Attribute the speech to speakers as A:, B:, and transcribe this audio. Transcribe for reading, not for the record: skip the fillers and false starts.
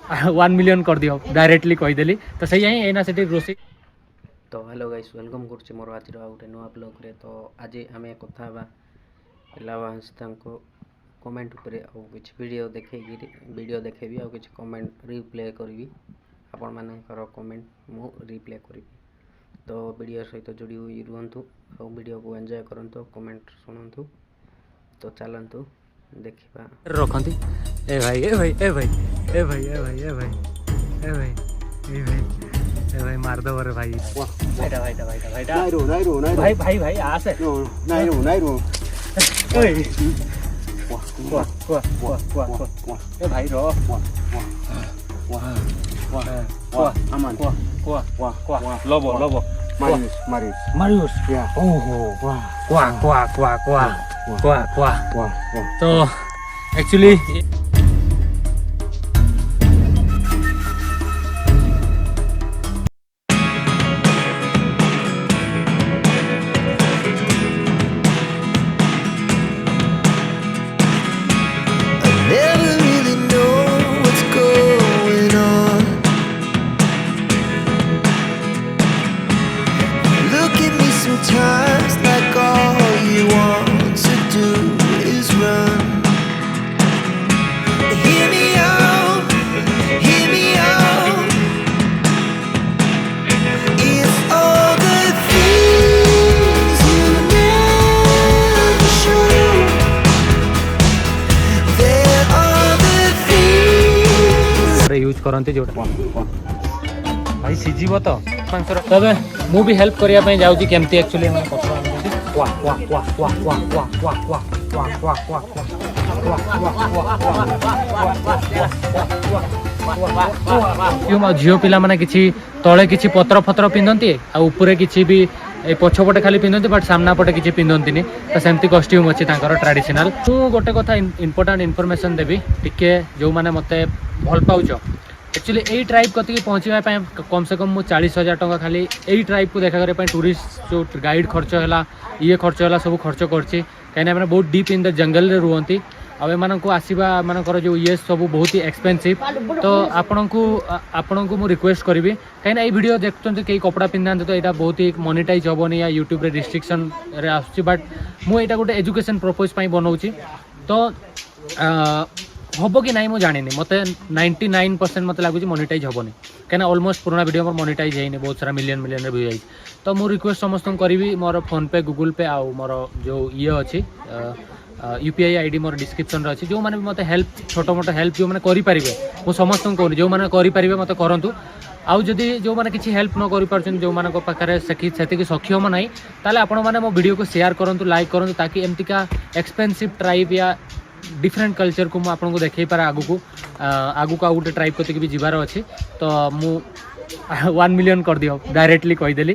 A: 1 million कर दियो directly कहीदेली तो सही एना से रोसे।
B: तो हेलो गाइस वेलकम कर मोर आज गोटे नुआ ब्लॉग रे। तो आज आम कथा पिलावांस कमेंट उपरे आ किसी वीडियो देखेबी आ किसी कमेंट रिप्ले करी आपण मानकर कमेंट मु रिप्ले करी। तो वीडियो सहित जोड़ी हुई रुहतु और वीडियो को एंजॉय करंतु कमेंट शुणु। तो चलतु देखा
A: रखती ए भाई ए भाई ए भाई ए भाई ए भाई ए भाई ए भाई ए भाई ए भाई मार दो रे भाई। भाईटा भाईटा भाईटा भाईटा भाई भाई भाई आसे नाइरो ओए वाह वाह वाह वाह वाह ए भाई रो वाह वाह वाह अमन वाह वाह वाह लोबो लोबो मारियुस या ओहो वाह वाह वाह वाह वाह वाह वाह। तो actually
C: Never really know what's going on. Look at me sometimes like all you want to do is run. Hear me out, hear me out. It's all the things you never show. There are the things
A: use करते जो भाई सीजीव तो तबे मु भी help करिया पई जाउची केमती एक्चुअली मन पत्र वाह वाह वाह वाह वाह वाह वाह वाह वाह वाह वाह क्यों झील पिला माने किछि तळे किछि पत्र फत्र पिंदंती आ ऊपरे किछि भी ए पछपटे खाली पिंदंती बट सामना पटे किछि पिंदंतीनी तो सेमती कॉस्ट्यूम अछि तांकर ट्रेडिशनल। मु गोटे कथा इंपोर्टेंट इनफॉरमेशन देबी टिके जो माने मते भल पाउछ एक्चुअली यही ट्राइब कति पहुँचापी कम से कम 40,000 टका खाली यही ट्राइब को देखा करने टूरिस्ट जो गाइड खर्च है ये खर्च है सब खर्च करछि कहीं बहुत डीप इन द जंगल रे रुहंती अब एमान को आसवा मानकर जो ये सब बहुत ही एक्सपेंसिव। तो आपण को रिक्वेस्ट करी कहीं वीडियो देखते कई कपड़ा पिंधा तो यहाँ बहुत ही मोनेटाइज हेनी या यूट्यूब रे रिस्ट्रिक्शन रे आसुची बट मुझे गोटे एजुकेशन पर्पज बनौची। तो हम कि नहीं मुझे जानी मत 99% मत लगुच मोनेटाइज हेनी कहीं ऑलमोस्ट पुराना वीडियो मोर मोनेटाइज है बहुत सारा मिलियन व्यू जाए। तो मुझे रिक्वेस्ट समस्त करी मोर फोन पे गूगल पे आउ मोर जो ये अच्छी यूपीआई आईडी मोर डिस्क्रिप्शन अच्छी जो मैंने मत हेल्प छोट मोट हेल्प जो मैंने करें मुझे समस्त कहूँ जो मैंने करें मत करूँ आउ जदि जो मैंने किसी हेल्प न कर जो मान पाखे से सक्षम ना ताले आपण मैंने मो वीडियो को शेयर करूँ लाइक करूँ ताकि एमतीका एक्सपेंसिव ट्राइब या डिफरेंट कल्चर को मुझे देखई पारे आगू आउ गोटे ट्राइब कतिक भी जीवार अच्छी। तो मु 1 मिलियन कर दियो डायरेक्टली कहीदेली